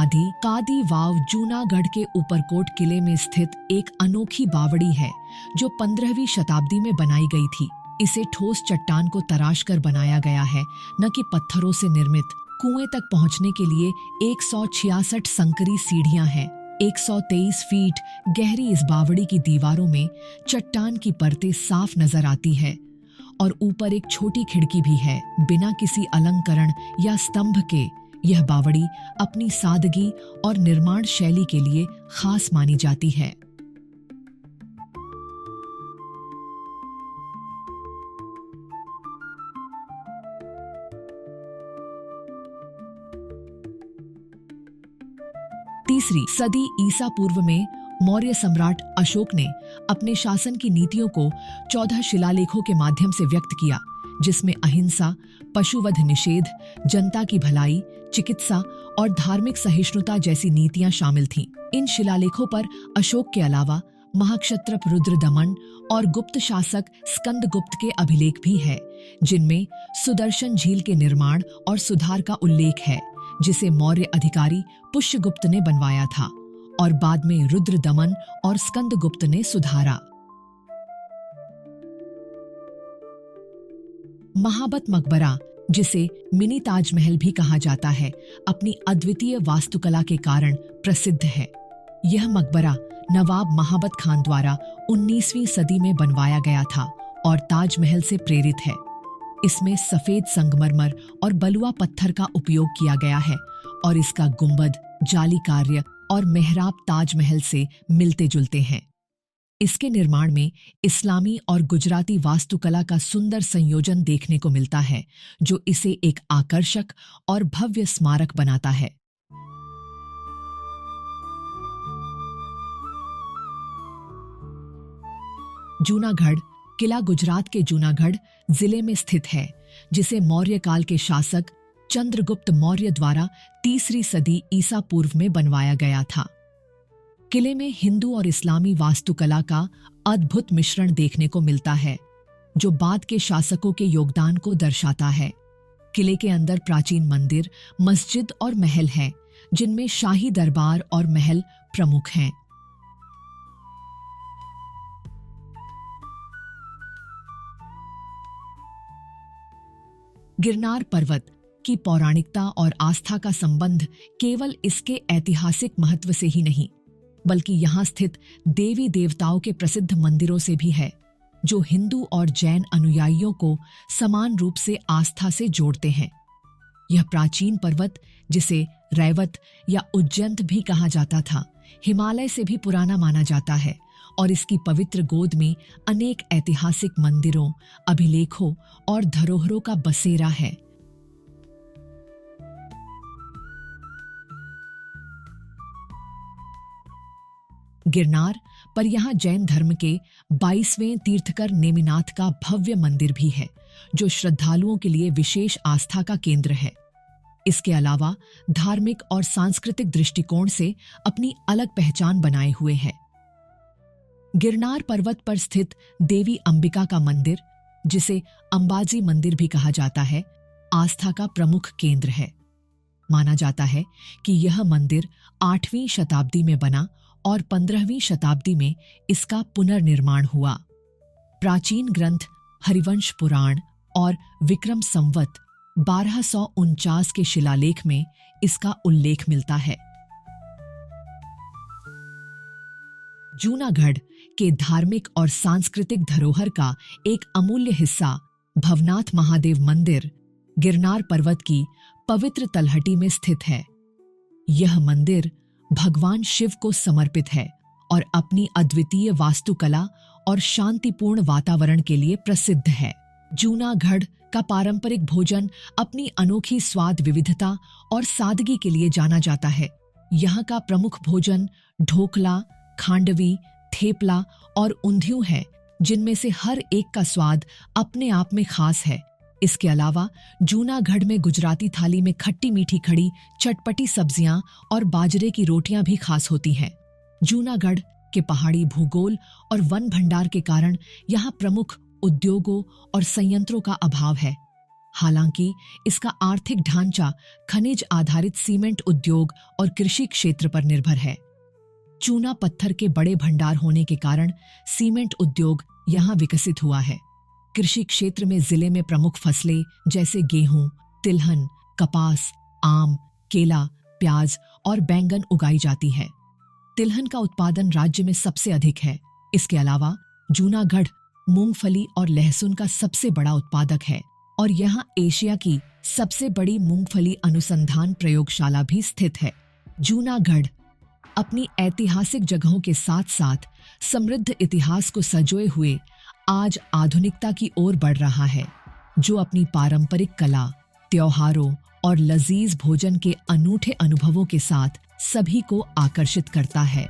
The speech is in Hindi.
कादी वाव जूनागढ़ के ऊपरकोट किले में स्थित एक अनोखी बावड़ी है जो 15वीं शताब्दी में बनाई गई थी। इसे ठोस चट्टान को तराश कर बनाया गया है, न कि पत्थरों से निर्मित। कुएं तक पहुंचने के लिए 166 संकरी सीढ़ियां हैं। 123 फीट गहरी इस बावड़ी की दीवारों में चट्टान की परतें साफ नजर आती है और ऊपर एक छोटी खिड़की भी है। बिना किसी अलंकरण या स्तंभ के यह बावड़ी अपनी सादगी और निर्माण शैली के लिए खास मानी जाती है। तीसरी सदी ईसा पूर्व में मौर्य सम्राट अशोक ने अपने शासन की नीतियों को 14 शिलालेखों के माध्यम से व्यक्त किया, जिसमें अहिंसा, पशुवध निषेध, जनता की भलाई, चिकित्सा और धार्मिक सहिष्णुता जैसी नीतियां शामिल थीं। इन शिलालेखों पर अशोक के अलावा महाक्षत्रप रुद्रदमन और गुप्त शासक स्कंदगुप्त के अभिलेख भी है, जिनमें सुदर्शन झील के निर्माण और सुधार का उल्लेख है, जिसे मौर्य अधिकारी पुष्यगुप्त ने बनवाया था और बाद में रुद्रदमन और स्कंदगुप्त ने सुधारा। महाबत मकबरा, जिसे मिनी ताजमहल भी कहा जाता है, अपनी अद्वितीय वास्तुकला के कारण प्रसिद्ध है। यह मकबरा नवाब महाबत खान द्वारा 19वीं सदी में बनवाया गया था और ताजमहल से प्रेरित है। इसमें सफेद संगमरमर और बलुआ पत्थर का उपयोग किया गया है और इसका गुंबद, जाली कार्य और मेहराब ताजमहल से मिलते जुलते हैं। इसके निर्माण में इस्लामी और गुजराती वास्तुकला का सुंदर संयोजन देखने को मिलता है, जो इसे एक आकर्षक और भव्य स्मारक बनाता है। जूनागढ़ किला गुजरात के जूनागढ़ जिले में स्थित है, जिसे मौर्य काल के शासक चंद्रगुप्त मौर्य द्वारा 3री सदी ईसा पूर्व में बनवाया गया था। किले में हिंदू और इस्लामी वास्तुकला का अद्भुत मिश्रण देखने को मिलता है, जो बाद के शासकों के योगदान को दर्शाता है। किले के अंदर प्राचीन मंदिर, मस्जिद और महल हैं, जिनमें शाही दरबार और महल प्रमुख हैं। गिरनार पर्वत की पौराणिकता और आस्था का संबंध केवल इसके ऐतिहासिक महत्व से ही नहीं, बल्कि यहाँ स्थित देवी देवताओं के प्रसिद्ध मंदिरों से भी है, जो हिंदू और जैन अनुयायियों को समान रूप से आस्था से जोड़ते हैं। यह प्राचीन पर्वत, जिसे रैवत या उज्जैन भी कहा जाता था, हिमालय से भी पुराना माना जाता है और इसकी पवित्र गोद में अनेक ऐतिहासिक मंदिरों, अभिलेखों और धरोहरों का बसेरा है। गिरनार पर यहाँ जैन धर्म के 22वें तीर्थकर नेमिनाथ का भव्य मंदिर भी है, जो श्रद्धालुओं के लिए विशेष आस्था का केंद्र है। इसके अलावा धार्मिक और सांस्कृतिक दृष्टिकोण से अपनी अलग पहचान बनाए हुए है। गिरनार पर्वत पर स्थित देवी अंबिका का मंदिर, जिसे अंबाजी मंदिर भी कहा जाता है, आस्था का प्रमुख केंद्र है। माना जाता है कि यह मंदिर 8वीं शताब्दी में बना और 15वीं शताब्दी में इसका पुनर्निर्माण हुआ। प्राचीन ग्रंथ हरिवंश पुराण और विक्रम संवत 1249 के शिलालेख में इसका उल्लेख मिलता है। जूनागढ़ के धार्मिक और सांस्कृतिक धरोहर का एक अमूल्य हिस्सा भवनाथ महादेव मंदिर गिरनार पर्वत की पवित्र तलहटी में स्थित है। यह मंदिर भगवान शिव को समर्पित है और अपनी अद्वितीय वास्तुकला और शांतिपूर्ण वातावरण के लिए प्रसिद्ध है। जूनागढ़ का पारंपरिक भोजन अपनी अनोखी स्वाद विविधता और सादगी के लिए जाना जाता है। यहाँ का प्रमुख भोजन ढोकला, खांडवी, थेपला और ऊंधियू है, जिनमें से हर एक का स्वाद अपने आप में खास है। इसके अलावा जूनागढ़ में गुजराती थाली में खट्टी मीठी खड़ी, चटपटी सब्जियां और बाजरे की रोटियां भी खास होती हैं। जूनागढ़ के पहाड़ी भूगोल और वन भंडार के कारण यहाँ प्रमुख उद्योगों और संयंत्रों का अभाव है। हालांकि इसका आर्थिक ढांचा खनिज आधारित सीमेंट उद्योग और कृषि क्षेत्र पर निर्भर है। चूना पत्थर के बड़े भंडार होने के कारण सीमेंट उद्योग यहाँ विकसित हुआ है। कृषि क्षेत्र में जिले में प्रमुख फसलें जैसे गेहूं, तिलहन, कपास, आम, केला, प्याज और बैंगन उगाई जाती है। तिलहन का उत्पादन राज्य में सबसे अधिक है। इसके अलावा जूनागढ़ मूंगफली और लहसुन का सबसे बड़ा उत्पादक है और यहाँ एशिया की सबसे बड़ी मूंगफली अनुसंधान प्रयोगशाला भी स्थित है। जूनागढ़ अपनी ऐतिहासिक जगहों के साथ साथ समृद्ध इतिहास को संजोए हुए आज आधुनिकता की ओर बढ़ रहा है, जो अपनी पारंपरिक कला, त्योहारों और लजीज भोजन के अनूठे अनुभवों के साथ सभी को आकर्षित करता है।